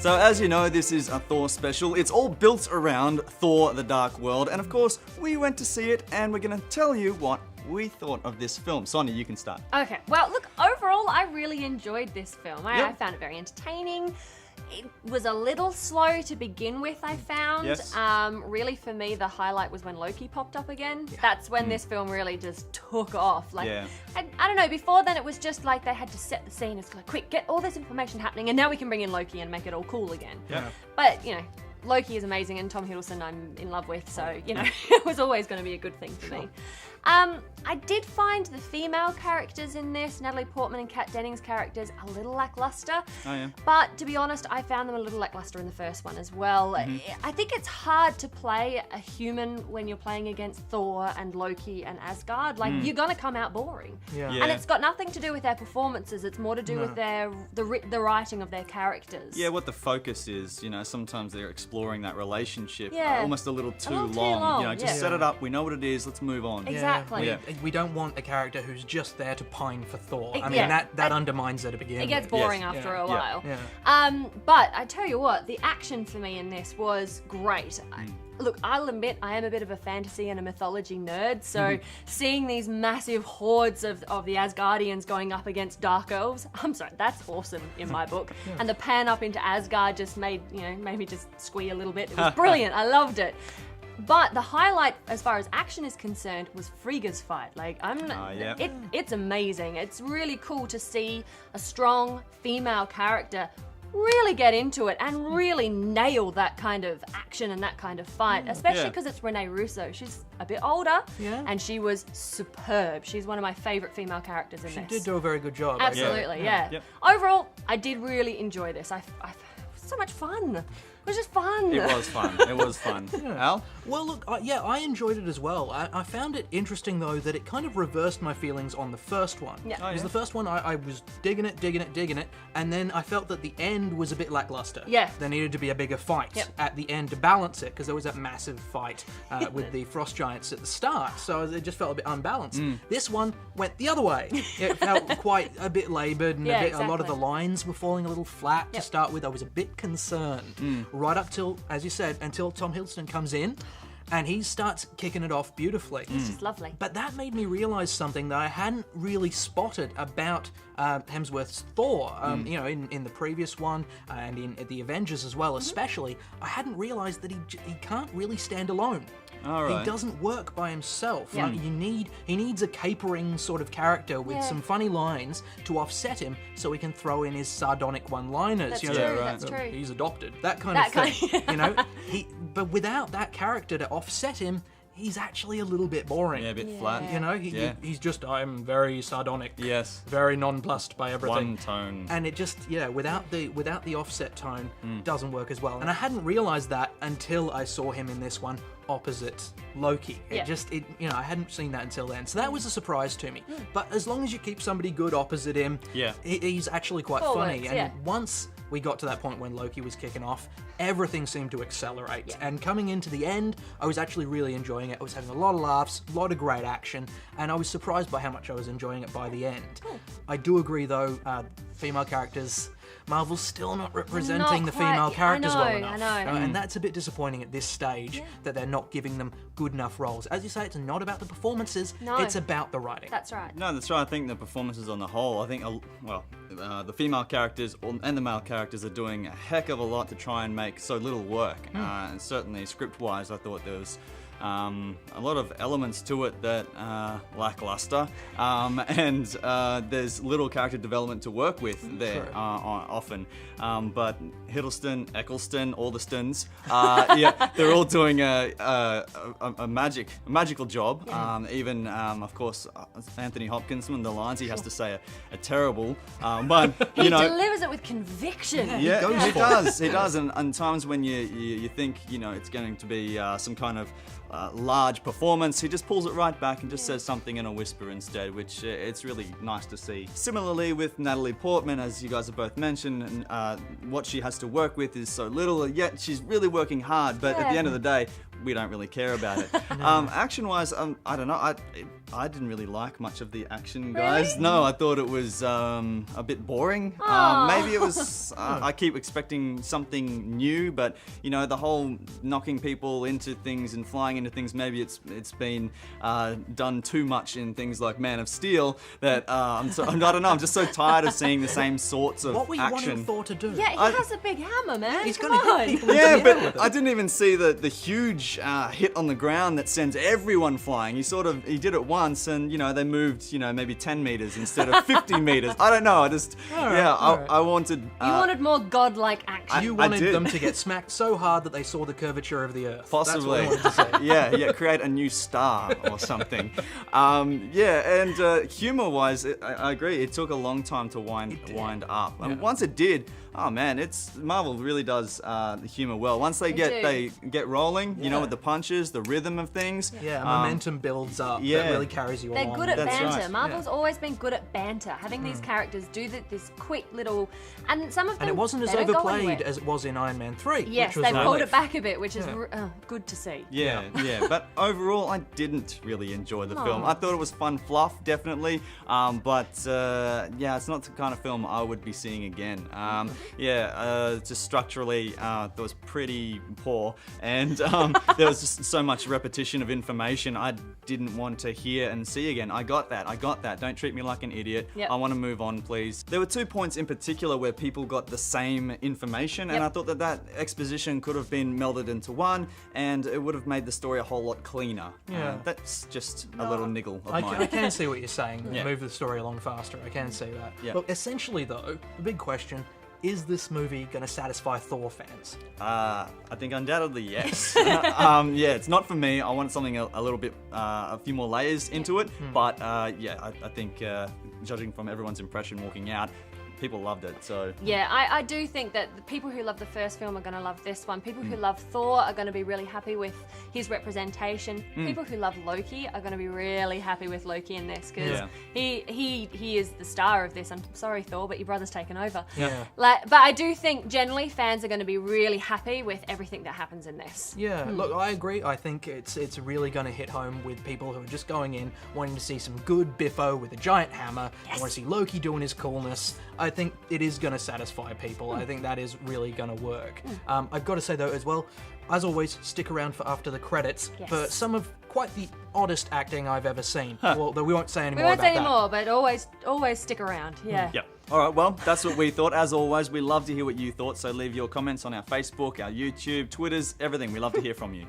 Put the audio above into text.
So as you know, this is a Thor special. It's all built around Thor: The Dark World, and of course, we went to see it, and we're going to tell you what we thought of this film. Sonya, you can start. Okay, well, look, overall, I really enjoyed this film. I Yep. found it very entertaining. It was a little slow to begin with, I found. Yes. Really, for me, the highlight was when Loki popped up again. That's when this film really just took off. Like, Yeah. I don't know, before then it was just like they had to set the scene. It's like, quick, get all this information happening, and now we can bring in Loki and make it all cool again. Yeah. But, you know, Loki is amazing, and Tom Hiddleston I'm in love with, so, you know, it was always going to be a good thing for me. I did find the female characters in this, Natalie Portman and Kat Dennings' characters, a little lackluster. Oh, yeah. But to be honest, I found them a little lackluster in the first one as well. I think it's hard to play a human when you're playing against Thor and Loki and Asgard. Like, you're gonna come out boring. Yeah. Yeah. And it's got nothing to do with their performances. It's more to do with the writing of their characters. Yeah, what the focus is, you know, sometimes they're exploring that relationship Yeah. almost a little too little too long. long, You know, just yeah. set it up, we know what it is, let's move on. Exactly. Yeah. We don't want a character who's just there to pine for Thor. I mean, Yeah. that undermines it to begin It gets with. boring Yes. after Yeah. a while. Yeah. But I tell you what, the action for me in this was great. Look, I'll admit I am a bit of a fantasy and a mythology nerd, so seeing these massive hordes of the Asgardians going up against Dark Elves, I'm sorry, that's awesome in my book. And the pan up into Asgard just made me just squee a little bit. It was brilliant. I loved it. But the highlight, as far as action is concerned, was Frigga's fight. Like, yeah. it's amazing. It's really cool to see a strong female character really get into it and really nail that kind of action and that kind of fight, especially Yeah. because it's Renee Russo. She's a bit older, Yeah. and she was superb. She's one of my favorite female characters in She this. did do a very good job. Absolutely, yeah. Yep. Overall, I did really enjoy this. It was so much fun. It was just fun. It was fun. It was fun. Al? Well, look, I enjoyed it as well. I found it interesting, though, that it kind of reversed my feelings on the first one. Yeah. Because the first one, I was digging it, and then I felt that the end was a bit lackluster. Yeah. There needed to be a bigger fight at the end to balance it, because there was that massive fight with the frost giants at the start, so it just felt a bit unbalanced. This one went the other way. It felt quite a bit laboured, and Yeah, a lot of the exactly. lines were falling a little flat to start with. I was a bit concerned. Right up till, as you said, until Tom Hiddleston comes in and he starts kicking it off beautifully. It's just lovely. But that made me realise something that I hadn't really spotted about Hemsworth's Thor. You know, in the previous one and in the Avengers as well, especially, I hadn't realised that he can't really stand alone. All right. He doesn't work by himself. Yeah. He needs a capering sort of character with Yeah. some funny lines to offset him, so he can throw in his sardonic one-liners. That's you know, true, right. that's true. He's adopted. That kind That of kind- thing. You know, but without that character to offset him, he's actually a little bit boring. Yeah, a bit flat. You know, Yeah. he's just, I'm very sardonic. Yes. Very nonplussed by everything. One tone. And it just, without the offset tone, doesn't work as well. And I hadn't realised that until I saw him in this one opposite Loki. Yeah. I hadn't seen that until then. So that was a surprise to me. But as long as you keep somebody good opposite him, Yeah. he's actually quite All funny. works, and yeah. once we got to that point when Loki was kicking off, everything seemed to accelerate. And coming into the end, I was actually really enjoying it. I was having a lot of laughs, a lot of great action, and I was surprised by how much I was enjoying it by the end. I do agree, though, female characters, Marvel's still not representing the quite. female characters well I enough. know. And that's a bit disappointing at this stage, that they're not giving them good enough roles. As you say, it's not about the performances, No. it's about the writing. That's right. No, that's right. I think the performances on the whole, I think, the female characters and the male characters are doing a heck of a lot to try and make so little work. And certainly script-wise, I thought there was a lot of elements to it that lackluster, and there's little character development to work with there often. But Hiddleston, Eccleston, all the Stons, they're all doing a magical job. Even of course Anthony Hopkins, when the lines he has to say are terrible, but you He know. delivers it with conviction. Yeah, goes he for does. He does, and times when you think it's going to be some kind of large performance, he just pulls it right back and just says something in a whisper instead, which it's really nice to see. Similarly with Natalie Portman, as you guys have both mentioned, and what she has to work with is so little, yet she's really working hard, but at the end of the day, we don't really care about it. Action-wise, I don't know, I didn't really like much of the action, guys. Really? No, I thought it was a bit boring. Aw. Maybe it was. I keep expecting something new, but you know, the whole knocking people into things and flying into things. Maybe it's been done too much in things like Man of Steel that I don't know. I'm just so tired of seeing the same sorts of What were you action. wanting Thor to do? Yeah, he has a big hammer, man. He's Come gonna on. hit people. Yeah, into the air with but it. I didn't even see the huge hit on the ground that sends everyone flying. He did it once, and you know they moved maybe 10 meters instead of 50 meters. I don't know. I wanted. You wanted more godlike action. You wanted did. them to get smacked so hard that they saw the curvature of the Earth. Possibly. That's what I wanted to say. yeah, create a new star or something. And humor-wise, I agree. It took a long time to wind up, and once it did, oh man, Marvel really does the humor well. Once they get rolling, you know, with the punches, the rhythm of things. Yeah, momentum builds up. yeah. That really carries you They're along. good at That's banter. right. Marvel's always been good at banter. Having these characters do this quick little, and some of them And it wasn't as they don't go overplayed anywhere. as it was in Iron Man 3. Yes, which was they've a pulled relief. it back a bit, which is good to see. Yeah. But overall, I didn't really enjoy the film. I thought it was fun fluff, definitely. But it's not the kind of film I would be seeing again. Just structurally, it was pretty poor, and there was just so much repetition of information I didn't want to hear and see again. I got that. Don't treat me like an idiot. Yep. I want to move on, please. There were 2 points in particular where people got the same information, and I thought that exposition could have been melded into one, and it would have made the story a whole lot cleaner. Yeah. That's just a little niggle of I mine. can see what you're saying. Yeah. Move the story along faster. I can see that. Yeah. Look, essentially though, the big question, is this movie going to satisfy Thor fans? I think undoubtedly yes. It's not for me. I want something a little bit, a few more layers into it. But I think judging from everyone's impression walking out, people loved it. So Yeah, I do think that the people who love the first film are going to love this one. People who love Thor are going to be really happy with his representation. People who love Loki are going to be really happy with Loki in this because he is the star of this. I'm sorry, Thor, but your brother's taken over. Yeah. But I do think generally fans are going to be really happy with everything that happens in this. Yeah, look, I agree. I think it's really going to hit home with people who are just going in wanting to see some good biffo with a giant hammer. I want to see Loki doing his coolness. I think it is going to satisfy people. I think that is really going to work. I've got to say though as well, as always, stick around for after the credits for some of quite the oddest acting I've ever seen. Well, we won't say any We more won't about say any that. more, but always stick around. Yeah. Yep. All right, well, that's what we thought. As always, we love to hear what you thought, so leave your comments on our Facebook, our YouTube, Twitters, everything. We love to hear from you.